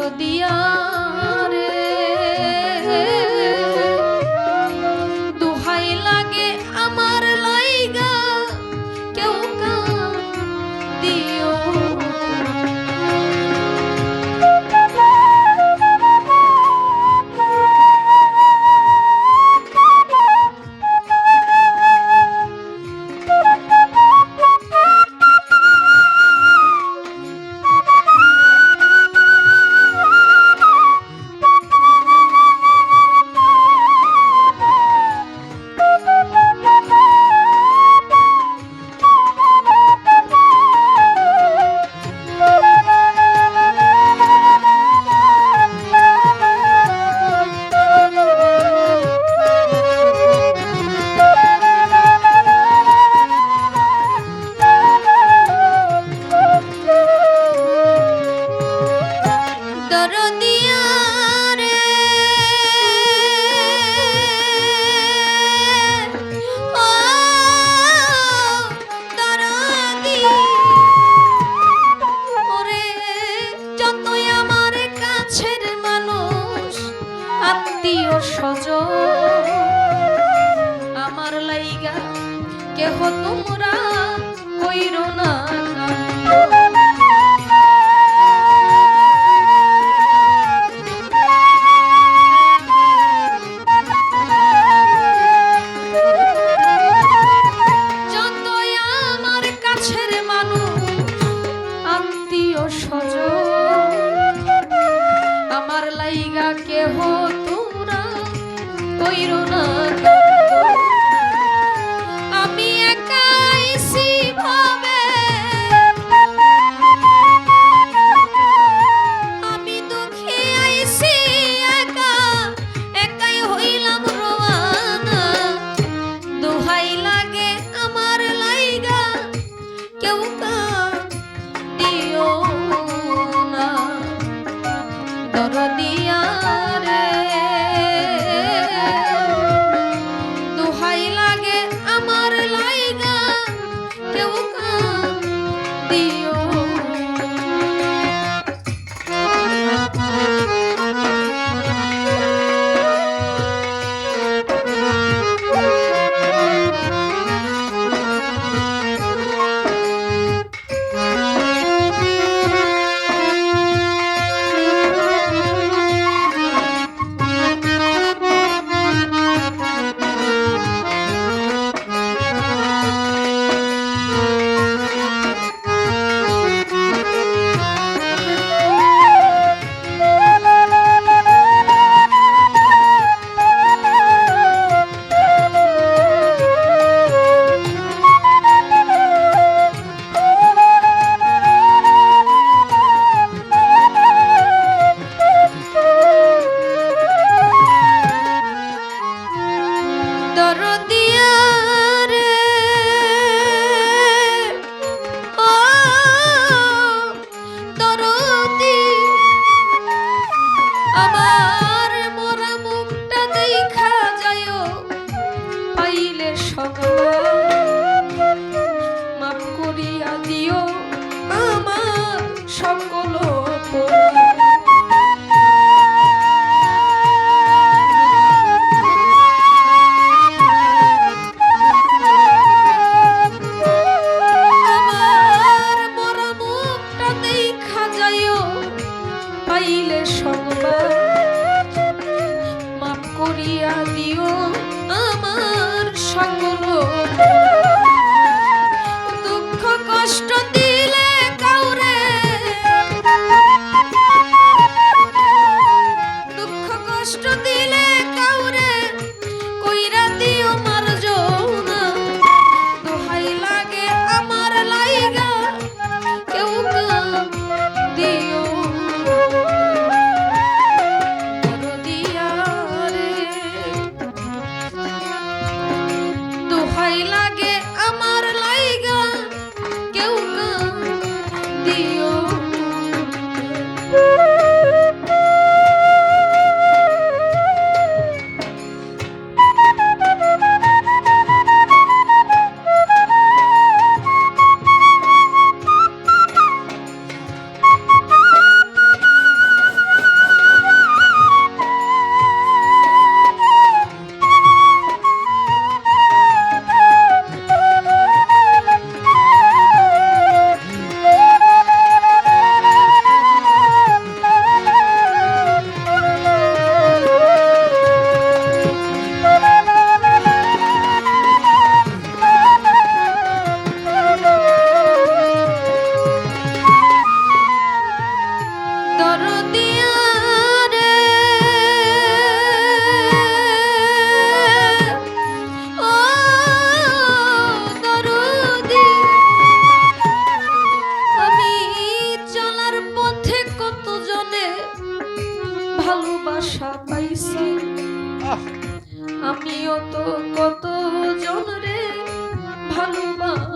দরদিয়া রে দুহাই লাগে আমার লাইগা কেউ দিও আমার লাইগা কেহ তোমরা কইরো না যতই আমার কাছের মানুষ আত্মীয় স্বজন আমার লাইগা কেহ তোমরা কইরো না আমি একাইছি ভাবে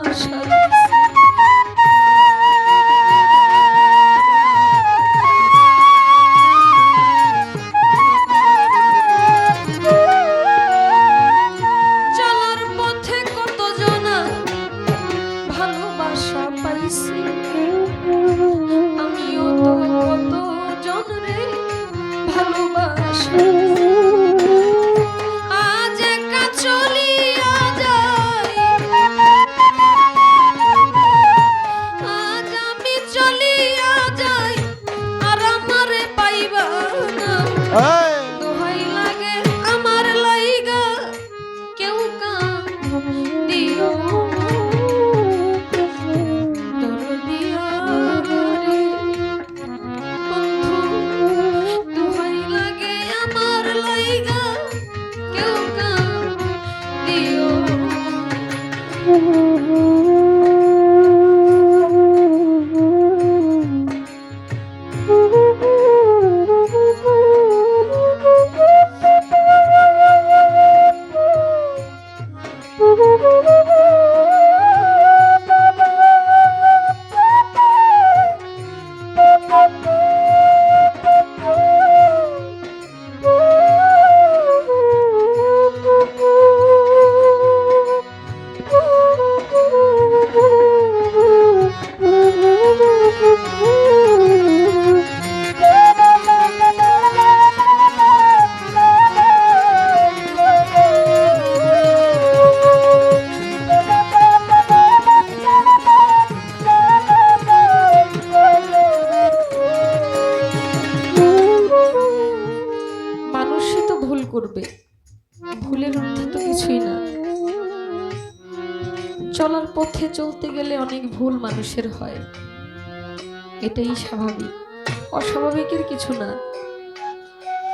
আশা চলার পথে কত জনা ভালোবাসা পাইছি আমিও তো কত জনরে ভালোবাসা আজ একা চলিয়া যাই আজ আমি চলিয়া যাই আর আমারে পাইবা না দোহাই লাগে আমার লাইগা কেউ কাঁদিও করবে ভুলের ঊর্ধ্বে তো কিছুই না চলার পথে চলতে গেলে অনেক ভুল মানুষের হয় এটাই স্বাভাবিক অস্বাভাবিকের কিছু না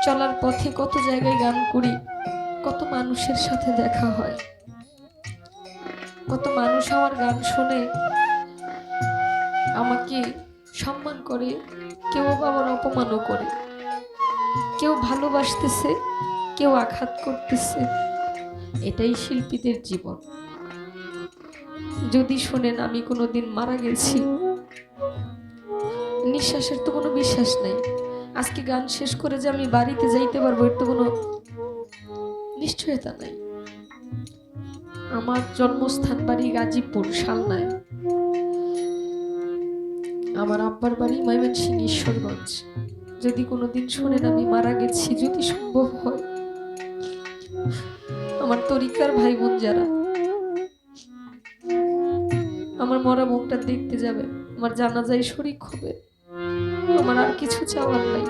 চলার পথে কত জায়গায় গান করি কত মানুষের সাথে দেখা হয় কত মানুষ আমার গান শুনে আমাকে সম্মান করে কেউ আবার অপমানও করে কেউ ভালোবাসতেছে কেউ আঘাত করতেছে এটাই শিল্পীদের জীবন যদি শোনেন আমি কোনোদিন মারা গেছি নিঃশ্বাসের তো কোনো বিশ্বাস নাই আজকে গান শেষ করে যে আমি বাড়িতে যাইতে পারবো এর তো কোনো নিশ্চয়তা নাই আমার জন্মস্থান বাড়ি গাজীপুর শালনায় আমার আব্বার বাড়ি ময়মনসিংহ ঈশ্বরগঞ্জ যদি কোনোদিন শোনেন আমি মারা গেছি যদি সম্ভব হয় আমার তরিকার ভাই বোন যারা আমার মরা মুখটা দেখতে যাবে আমার জানাজায় শরীক হবে আমার আর কিছু চাওয়ার নাই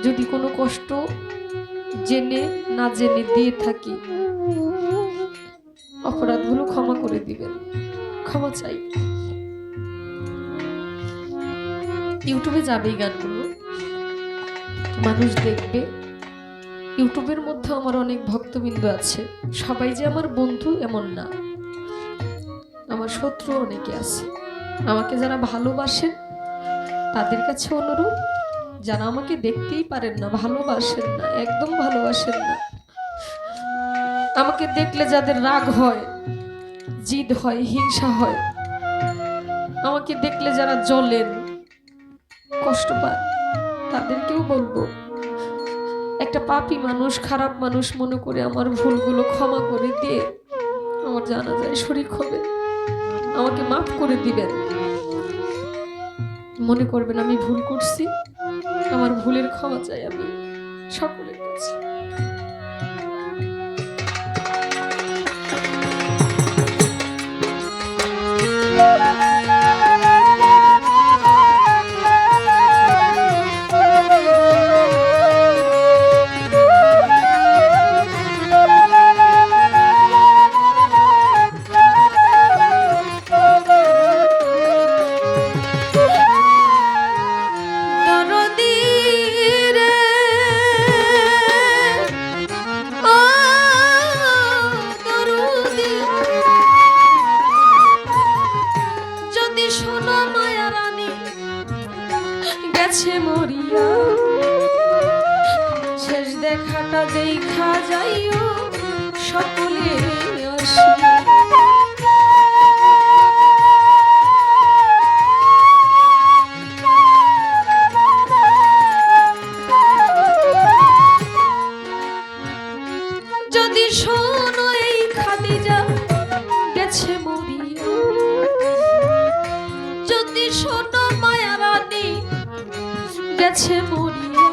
যদি কোনো কষ্ট জেনে না জেনে দিয়ে থাকি অপরাধগুলো ক্ষমা করে দিবেন ক্ষমা চাই ইউটিউবে যাবে এই গানগুলো মানুষ দেখবে ইউটিউবের মধ্যে আমার অনেক ভক্তবৃন্দ আছে সবাই যে আমার বন্ধু এমন না আমার শত্রু অনেকে আছে আমাকে যারা ভালোবাসেন তাদের কাছে অনুরোধ যারা আমাকে দেখতেই পারেন না ভালোবাসেন না একদম ভালোবাসেন না আমাকে দেখলে যাদের রাগ হয় জিদ হয় হিংসা হয় আমাকে দেখলে যারা জ্বলেন কষ্ট পায় তাদেরকেও বলবো একটা পাপী মানুষ খারাপ মানুষ মনে করে আমার ভুলগুলো ক্ষমা করে দিয়ে আমার জানাজায় শরীক হবে আমাকে মাফ করে দিবেন মনে করবেন আমি ভুল করছি আমার ভুলের ক্ষমা চাই আমি সকলের কাছে মরিয়া শেষ দেখাটা দেখা যাইও সকলে আসি গেছে মরিয়া,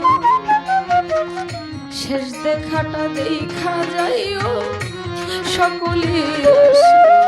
শেষ দেখাটা দেখা যাইও সকলে আসে।